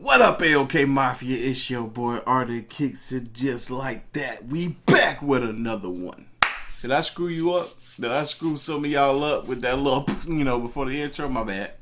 What up, AOK Mafia? It's your boy Artofkickz, it just like that. We back with another one. Did I screw you up? Did I screw some of y'all up with that little, before the intro? My bad.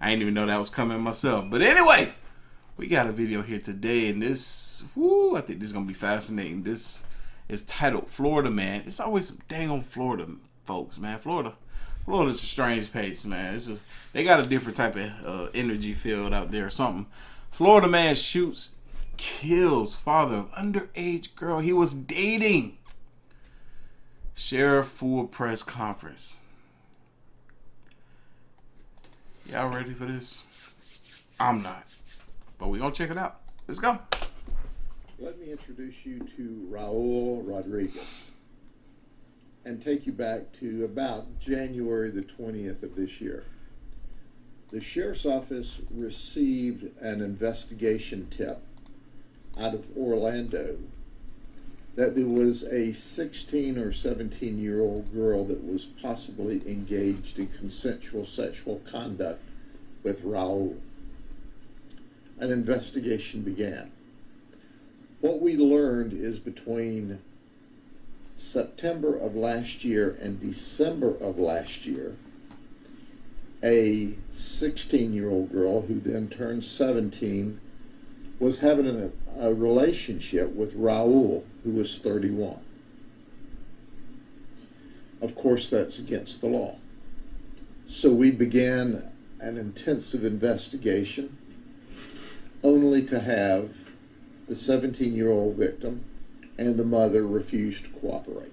I didn't even know that was coming myself. But anyway, we got a video here today, and this, I think this is going to be fascinating. This is titled Florida Man. It's always some dang on Florida folks, man. Florida's a strange place, man. It's just, they got a different type of energy field out there or something. Florida man shoots, kills father of underage girl he was dating. Sheriff full press conference. Y'all ready for this? I'm not. But we gonna check it out. Let's go. Let me introduce you to Raul Rodriguez and take you back to about January the 20th of this year. The sheriff's office received an investigation tip out of Orlando that there was a 16 or 17-year-old girl that was possibly engaged in consensual sexual conduct with Raul. An investigation began. What we learned is between September of last year and December of last year, a 16-year-old girl who then turned 17 was having a relationship with Raul, who was 31. Of course, that's against the law. So we began an intensive investigation, only to have the 17-year-old victim and the mother refuse to cooperate.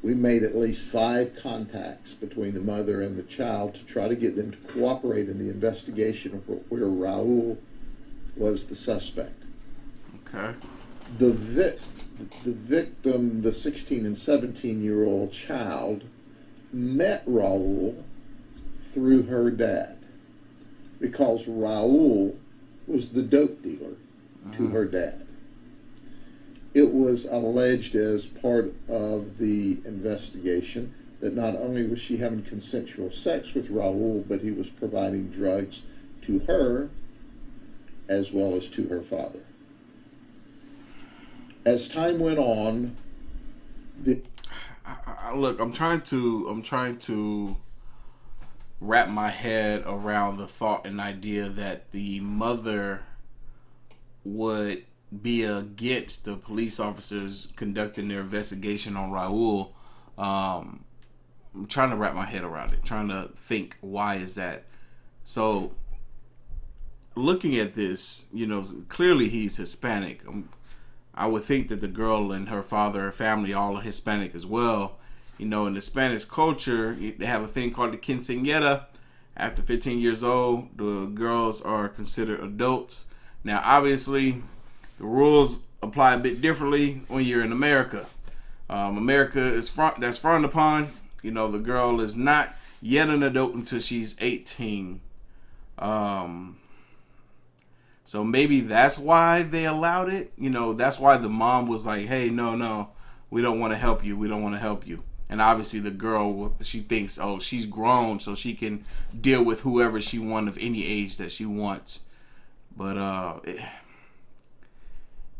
We made at least 5 contacts between the mother and the child to try to get them to cooperate in the investigation of where Raul was the suspect. Okay. The victim, the 16 and 17-year-old child, met Raul through her dad because Raul was the dope dealer to her dad. It was alleged as part of the investigation that not only was she having consensual sex with Raul, but he was providing drugs to her as well as to her father. As time went on, look, I'm trying to wrap my head around the thought and idea that the mother would be against the police officers conducting their investigation on Raul. I'm trying to wrap my head around it, trying to think, why is that? So looking at this, clearly he's Hispanic. I would think that the girl and her father, her family, all are Hispanic as well. In the Spanish culture, they have a thing called the quinceañera. After 15 years old, the girls are considered adults. Now, obviously, the rules apply a bit differently when you're in America. America is that's frowned upon. The girl is not yet an adult until she's 18. So maybe that's why they allowed it. That's why the mom was like, hey, no, we don't want to help you. We don't want to help you. And obviously the girl, she thinks, oh, she's grown, so she can deal with whoever she wants of any age that she wants. But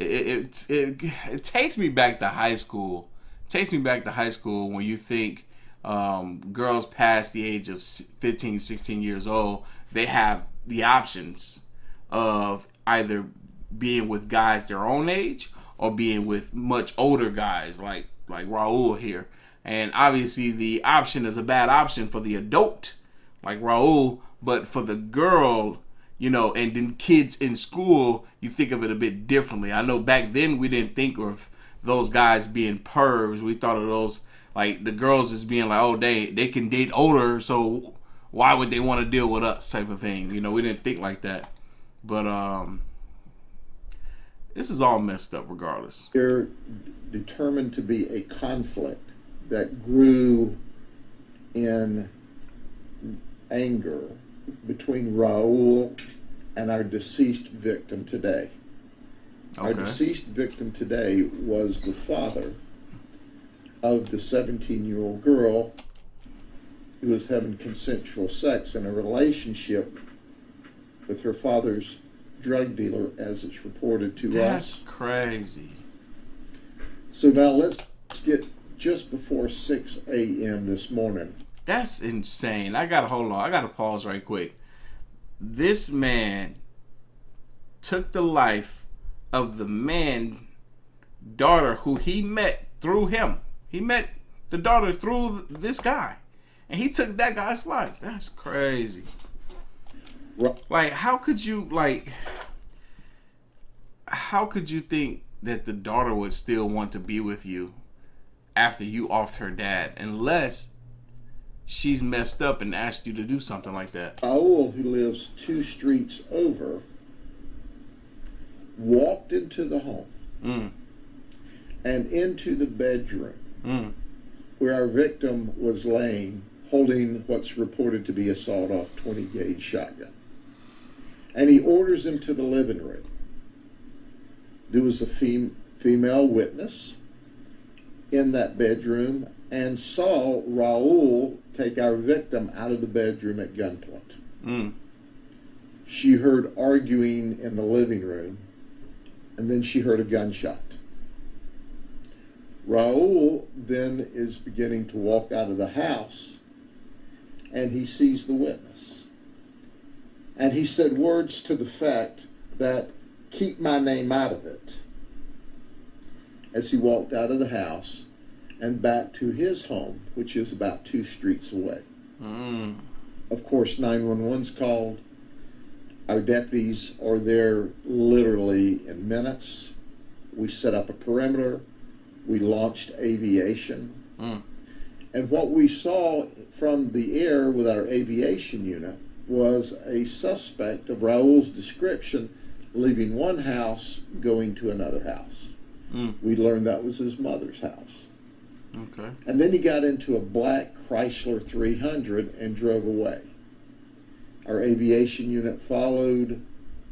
it takes me back to high school. It takes me back to high school when you think girls past the age of 15, 16 years old, they have the options of either being with guys their own age or being with much older guys like Raul here. And obviously the option is a bad option for the adult like Raul, but for the girl, and then kids in school, you think of it a bit differently. I know back then we didn't think of those guys being pervs. We thought of those, like the girls as being like, oh, they can date older, so why would they want to deal with us type of thing. We didn't think like that. But this is all messed up regardless. They're determined to be a conflict that grew in anger between Raul and our deceased victim today. Okay. Our deceased victim today was the father of the 17-year-old girl who was having consensual sex in a relationship with her father's drug dealer, as it's reported to That's us. crazy. So now let's get just before 6 a.m. this morning. That's insane. I gotta hold on. I gotta pause right quick. This man took the life of the daughter who he met through him. He met the daughter through this guy, and he took that guy's life. That's crazy. Like, how could you think that the daughter would still want to be with you after you offed her dad, unless she's messed up and asked you to do something like that? Raul, who lives 2 streets over, walked into the home and into the bedroom where our victim was laying, holding what's reported to be a sawed-off 20-gauge shotgun. And he orders him to the living room. There was a female witness in that bedroom and saw Raul take our victim out of the bedroom at gunpoint. She heard arguing in the living room, and then she heard a gunshot. Raul then is beginning to walk out of the house, and he sees the witness. And he said words to the effect that, "Keep my name out of it," as he walked out of the house and back to his home, which is about 2 streets away. Of course, 911's called. Our deputies are there literally in minutes. We set up a perimeter. We launched aviation. And what we saw from the air with our aviation unit was a suspect of Raul's description leaving one house, going to another house. We learned that was his mother's house. Okay. And then he got into a black Chrysler 300 and drove away. Our aviation unit followed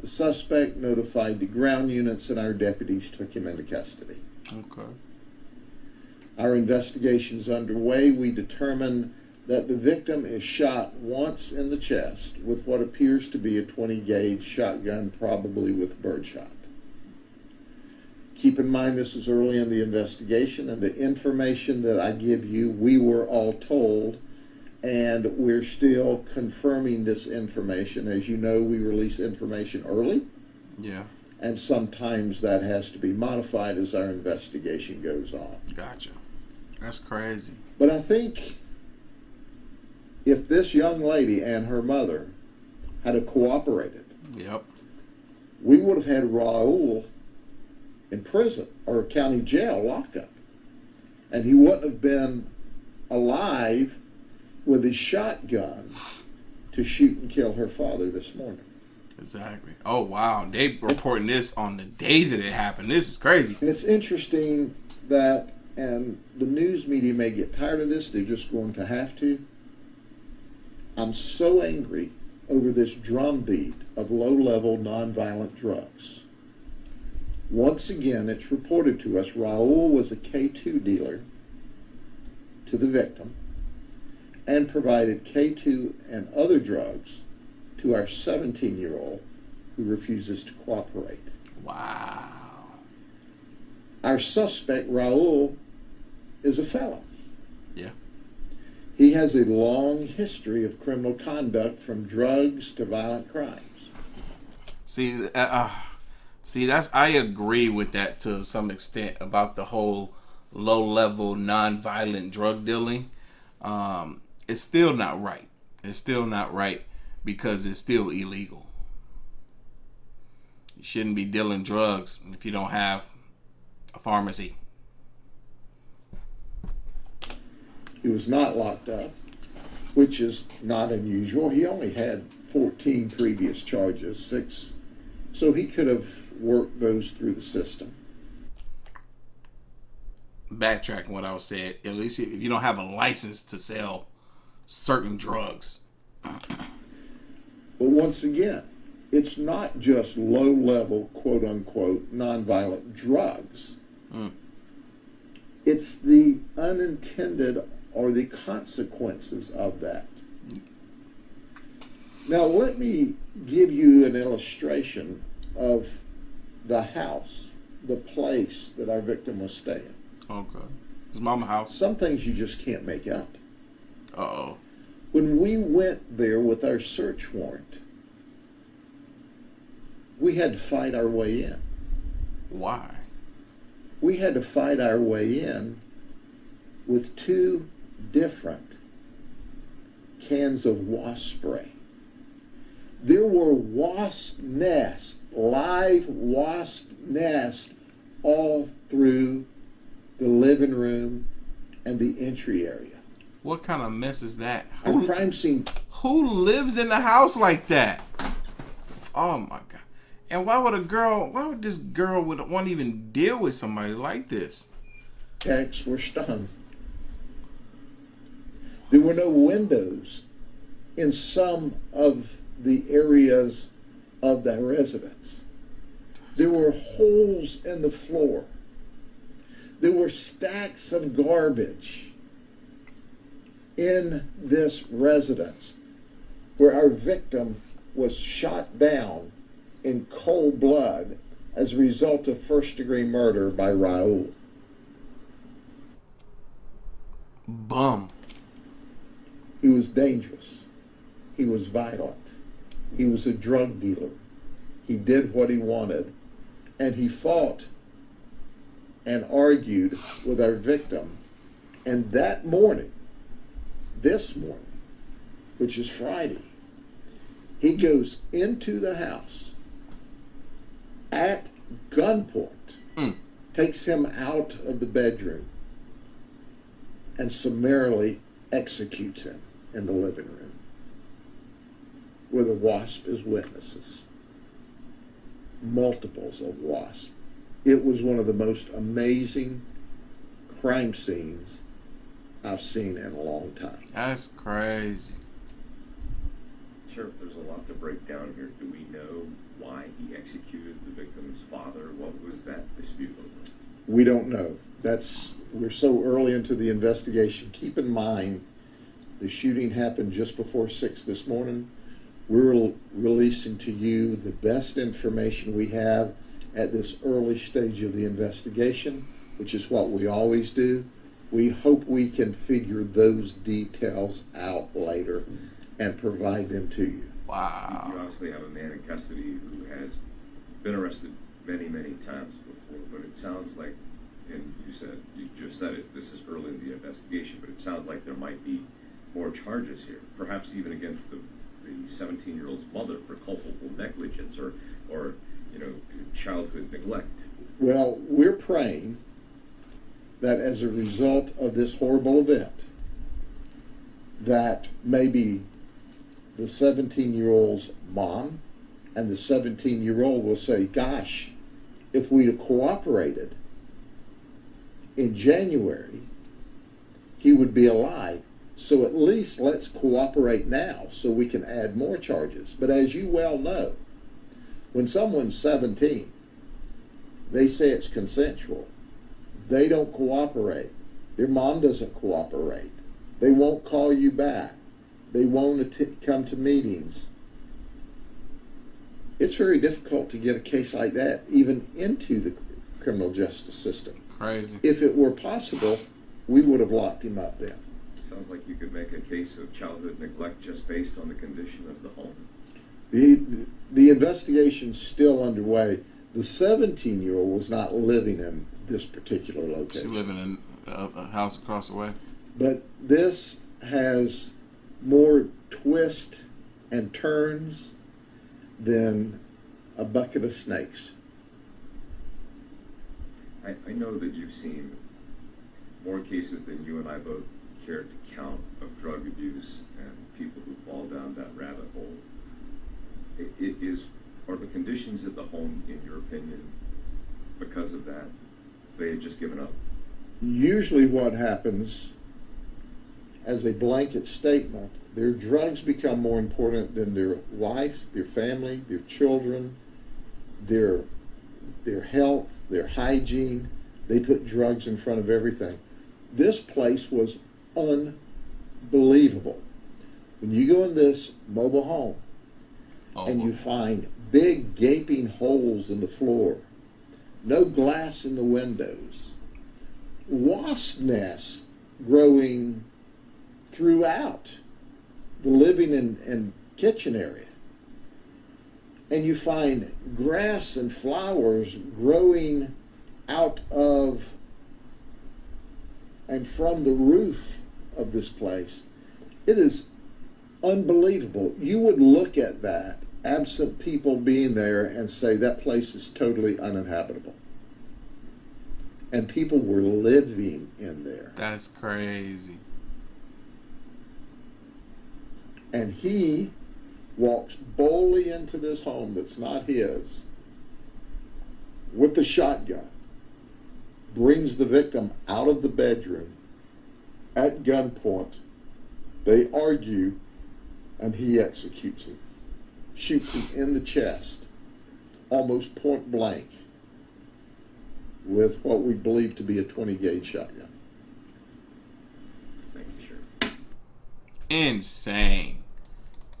the suspect, notified the ground units, and our deputies took him into custody. Okay. Our investigation is underway. We determined that the victim is shot once in the chest with what appears to be a 20-gauge shotgun, probably with birdshot. Keep in mind, this is early in the investigation, and the information that I give you, we were all told, and we're still confirming this information. As you know, we release information early. Yeah. And sometimes that has to be modified as our investigation goes on. Gotcha. That's crazy. But I think if this young lady and her mother had cooperated, Yep. we would have had Raul in prison or county jail lockup. And he wouldn't have been alive with his shotgun to shoot and kill her father this morning. Exactly. Oh, wow. They reporting this on the day that it happened. This is crazy. And it's interesting that, and the news media may get tired of this, they're just going to have to. I'm so angry over this drumbeat of low-level nonviolent drugs. Once again, it's reported to us Raul was a K2 dealer to the victim and provided K2 and other drugs to our 17-year-old who refuses to cooperate. Wow. Our suspect, Raul, is a felon. Yeah. He has a long history of criminal conduct, from drugs to violent crimes. See, that's, I agree with that to some extent about the whole low-level non-violent drug dealing. It's still not right. It's still not right because it's still illegal. You shouldn't be dealing drugs if you don't have a pharmacy. He was not locked up, which is not unusual. He only had 14 previous charges, 6. So he could have worked those through the system. Backtracking what I was saying, at least if you don't have a license to sell certain drugs. But once again, it's not just low-level, quote-unquote, nonviolent drugs. It's the unintended or the consequences of that. Now, let me give you an illustration of the house, the place that our victim was staying. Okay. His mama's house. Some things you just can't make up. Uh-oh. When we went there with our search warrant, we had to fight our way in. Why? We had to fight our way in with 2 different cans of wasp spray. There were wasp nests, live wasp nests, all through the living room and the entry area. What kind of mess is that? Our crime scene. Who lives in the house like that? Oh my God. And why would this girl want to even deal with somebody like this? Techs were stunned. There were no windows in some of the areas of the residence. There were holes in the floor. There were stacks of garbage in this residence where our victim was shot down in cold blood as a result of first-degree murder by Raul. Bum. He was dangerous. He was violent. He was a drug dealer. He did what he wanted. And he fought and argued with our victim. And that morning, this morning, which is Friday, he goes into the house at gunpoint, takes him out of the bedroom, and summarily executes him in the living room with a wasp as witnesses. Multiples of wasps. It was one of the most amazing crime scenes I've seen in a long time. That's crazy. Sheriff, there's a lot to break down here. Do we know why he executed the victim's father? What was that dispute over? We don't know. We're so early into the investigation. Keep in mind, the shooting happened just before 6 this morning. We're releasing to you the best information we have at this early stage of the investigation, which is what we always do. We hope we can figure those details out later and provide them to you. Wow. You obviously have a man in custody who has been arrested many, many times before, but it sounds like, and you just said it, this is early in the investigation, but it sounds like there might be more charges here, perhaps even against the 17-year-old's mother for culpable negligence or childhood neglect. Well, we're praying that as a result of this horrible event, that maybe the 17-year-old's mom and the 17-year-old will say, gosh, if we'd have cooperated in January, he would be alive. So at least let's cooperate now so we can add more charges. But as you well know, when someone's 17, they say it's consensual. They don't cooperate. Their mom doesn't cooperate. They won't call you back. They won't come to meetings. It's very difficult to get a case like that even into the criminal justice system. Crazy. If it were possible, we would have locked him up then. Sounds like you could make a case of childhood neglect just based on the condition of the home. The investigation's still underway. The 17-year-old was not living in this particular location. She living in a house across the way. But this has more twists and turns than a bucket of snakes. I know that you've seen more cases than you and I both care to count of drug abuse and people who fall down that rabbit hole. Are the conditions at the home, in your opinion, because of that, they had just given up? Usually what happens, as a blanket statement, their drugs become more important than their wife, their family, their children, their health, their hygiene. They put drugs in front of everything. This place was unbelievable. When you go in this mobile home, and you find big gaping holes in the floor, no glass in the windows, wasp nests growing throughout the living and kitchen area. And you find grass and flowers growing out of and from the roof of this place. It is unbelievable. You would look at that, absent people being there, and say that place is totally uninhabitable. And people were living in there. That's crazy. And he walks boldly into this home that's not his with the shotgun, brings the victim out of the bedroom at gunpoint. They argue, and he executes him, shoots him in the chest, almost point blank, with what we believe to be a 20 gauge shotgun. Thank you, sure. Insane.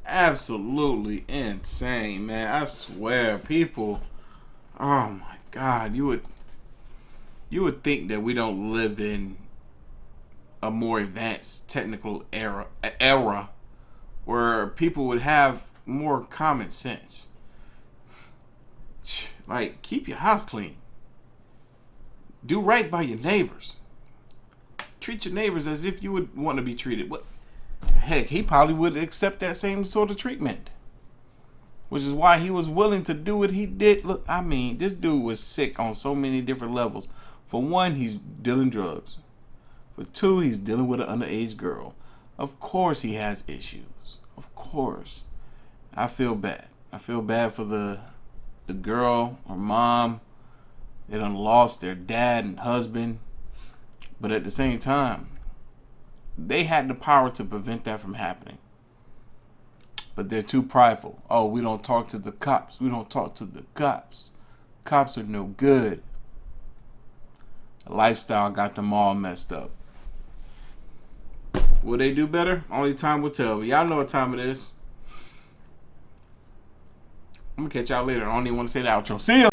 Absolutely insane, man. I swear, people. Oh my God, you would think that we don't live in a more advanced technical era where people would have more common sense. Like, keep your house clean. Do right by your neighbors. Treat your neighbors as if you would want to be treated. What? Heck, he probably would accept that same sort of treatment. Which is why he was willing to do what he did. Look, I mean, this dude was sick on so many different levels. For one, he's dealing drugs. For two, he's dealing with an underage girl. Of course he has issues. Of course. I feel bad. I feel bad for the girl or mom. They done lost their dad and husband. But at the same time, they had the power to prevent that from happening. But they're too prideful. Oh, we don't talk to the cops. We don't talk to the cops. Cops are no good. The lifestyle got them all messed up. Will they do better? Only time will tell. But y'all know what time it is. I'm going to catch y'all later. I don't even want to say the outro. See ya!